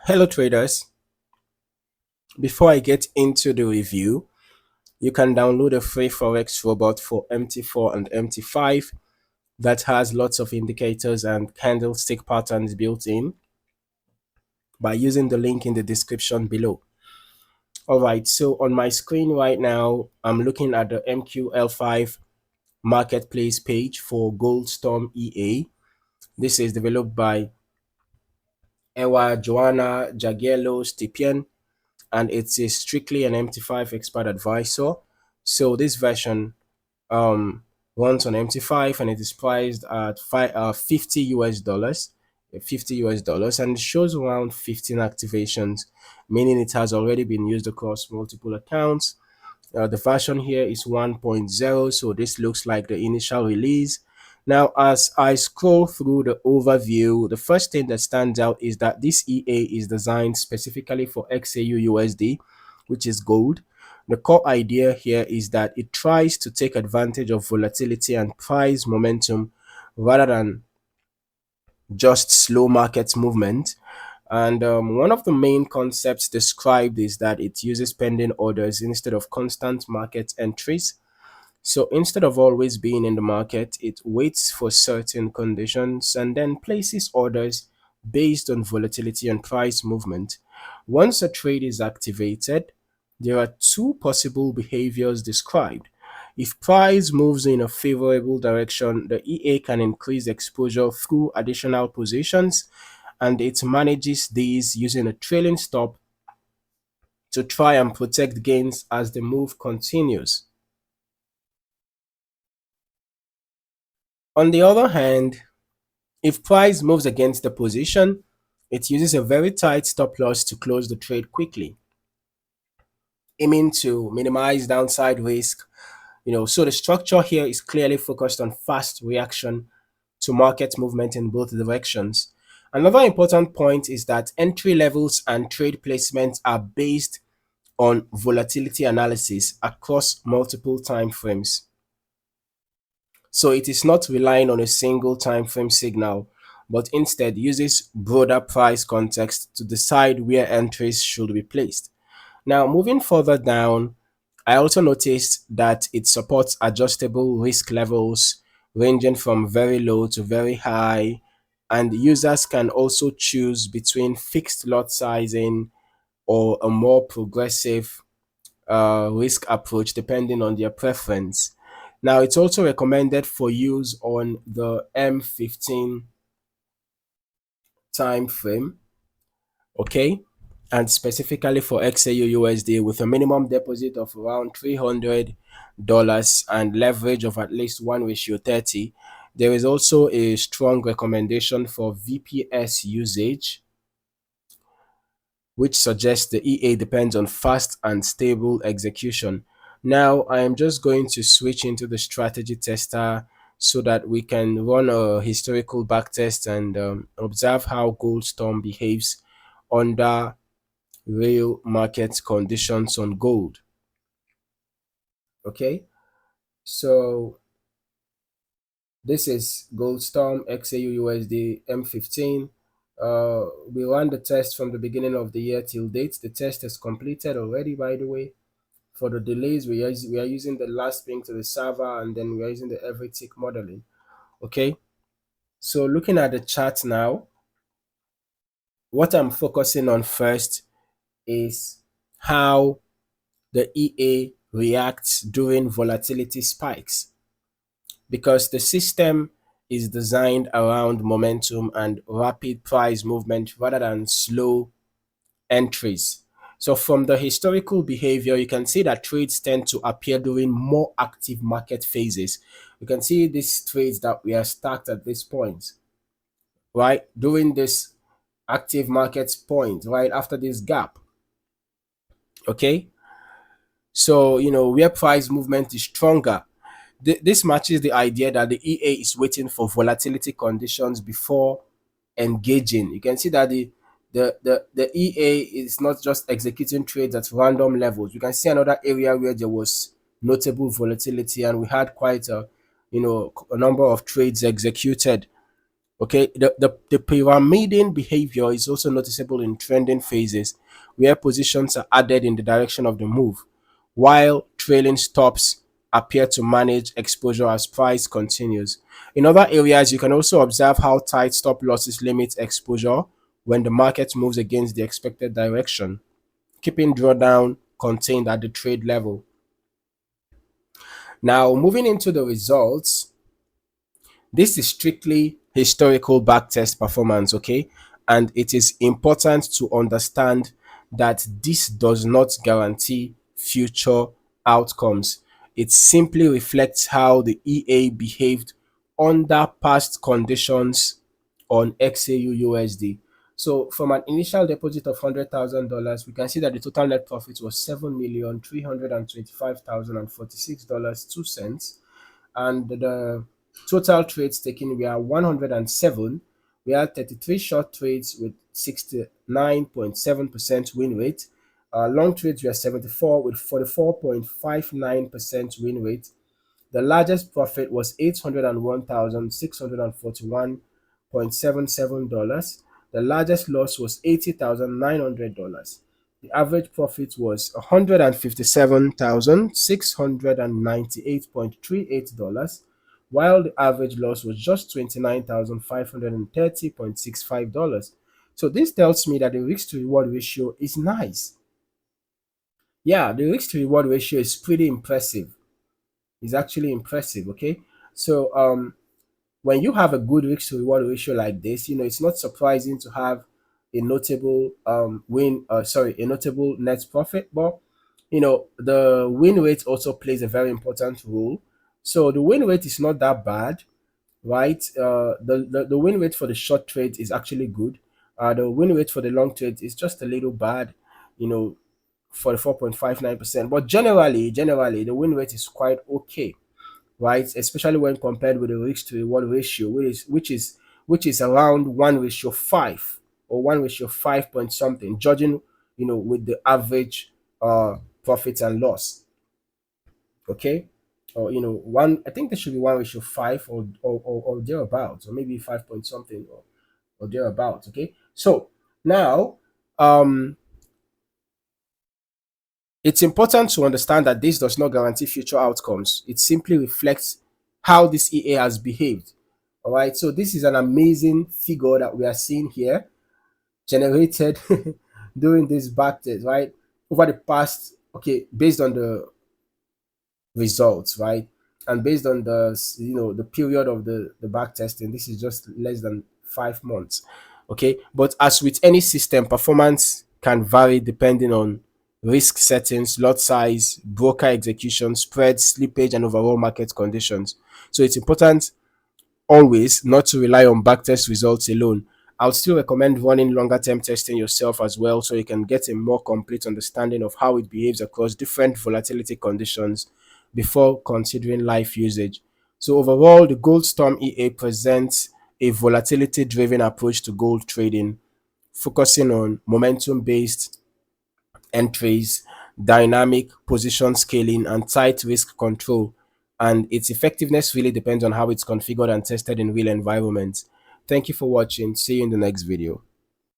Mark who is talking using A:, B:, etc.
A: Hello traders, before I get into the review, you can download a free Forex robot for MT4 and MT5 that has lots of indicators and candlestick patterns built in by using the link in the description below. Alright, so on my screen right now, I'm looking at the MQL5 Marketplace page for GoldStorm EA. This is developed by Ewa Joanna Jagiello Stipien, and it is strictly an MT5 expert advisor. So this version runs on MT5 and it is priced at 50 US dollars, 50 US dollars, and it shows around 15 activations, meaning it has already been used across multiple accounts. The version here is 1.0, so this looks like the initial release. Now, as I scroll through the overview, the first thing that stands out is that this EA is designed specifically for XAUUSD, which is gold. The core idea here is that it tries to take advantage of volatility and price momentum rather than just slow market movement. And one of the main concepts described is that it uses pending orders instead of constant market entries. So instead of always being in the market, it waits for certain conditions and then places orders based on volatility and price movement. Once a trade is activated, there are two possible behaviors described. If price moves in a favorable direction, the EA can increase exposure through additional positions, and it manages these using a trailing stop to try and protect gains as the move continues. On the other hand, if price moves against the position, it uses a very tight stop loss to close the trade quickly, aiming to minimize downside risk. So the structure here is clearly focused on fast reaction to market movement in both directions. Another important point is that entry levels and trade placements are based on volatility analysis across multiple time frames. So it is not relying on a single time frame signal, but instead uses broader price context to decide where entries should be placed. Now, moving further down, I also noticed that it supports adjustable risk levels ranging from very low to very high, and users can also choose between fixed lot sizing or a more progressive risk approach depending on their preference. Now, it's also recommended for use on the M15 time frame, okay, and specifically for XAUUSD with a minimum deposit of around $300 and leverage of at least 1:30. There is also a strong recommendation for VPS usage, which suggests the EA depends on fast and stable execution. Now, I am just going to switch into the strategy tester so that we can run a historical backtest and observe how GoldStorm behaves under real market conditions on gold. Okay, so this is GoldStorm XAUUSD M15. We ran the test from the beginning of the year till date. The test is completed already, by the way. For the delays, we are using the last ping to the server, and then we are using the every tick modeling. Okay, so looking at the chart now, what I'm focusing on first is how the EA reacts during volatility spikes, because the system is designed around momentum and rapid price movement rather than slow entries. So from the historical behavior, you can see that trades tend to appear during more active market phases. You can see these trades that we are stacked at this point, right? During this active market point, right after this gap. Okay. So, where price movement is stronger, this matches the idea that the EA is waiting for volatility conditions before engaging. You can see that the EA is not just executing trades at random levels. You can see another area where there was notable volatility and we had quite a number of trades executed Okay, the pyramiding behavior is also noticeable in trending phases where positions are added in the direction of the move, while trailing stops appear to manage exposure as price continues. In other areas, you can also observe how tight stop losses limit exposure when the market moves against the expected direction, keeping drawdown contained at the trade level. Now, moving into the results, this is strictly historical backtest performance, okay? And it is important to understand that this does not guarantee future outcomes. It simply reflects how the EA behaved under past conditions on XAUUSD. So from an initial deposit of $100,000, we can see that the total net profit was $7,325,046.02, and the total trades taken were 107. We had 33 short trades with 69.7% win rate. Long trades were 74 with 44.59% win rate. The largest profit was $801,641.77. The largest loss was $80,900. The average profit was $157,698.38, while the average loss was just $29,530.65. So this tells me that the risk to reward ratio is nice. Yeah, the risk to reward ratio is pretty impressive. It's actually impressive, okay? So when you have a good risk to reward ratio like this, it's not surprising to have a notable a notable net profit. But the win rate also plays a very important role. So the win rate is not that bad, right? The win rate for the short trade is actually good. The win rate for the long trade is just a little bad, you know, for the 4.59%. But generally, the win rate is quite okay, right? Especially when compared with the risk to reward ratio, which is around 1:5 or 1:5 point something, judging with the average profit and loss. Okay, or one. I think there should be 1:5 or thereabouts, or maybe 5 point something or thereabouts. Okay, so now um it's important to understand that this does not guarantee future outcomes. It simply reflects how this EA has behaved. All right. So this is an amazing figure that we are seeing here, generated during this backtest, right? Over the past, okay, based on the results, right? And based on the period of the back testing, this is just less than 5 months. Okay. But as with any system, performance can vary depending on risk settings, lot size, broker execution, spread, slippage, and overall market conditions. So it's important always not to rely on backtest results alone. I would still recommend running longer term testing yourself as well, so you can get a more complete understanding of how it behaves across different volatility conditions before considering live usage. So overall, the GoldStorm EA presents a volatility driven approach to gold trading, focusing on momentum based entries, dynamic position scaling, and tight risk control. And its effectiveness really depends on how it's configured and tested in real environments. Thank you for watching. See you in the next video.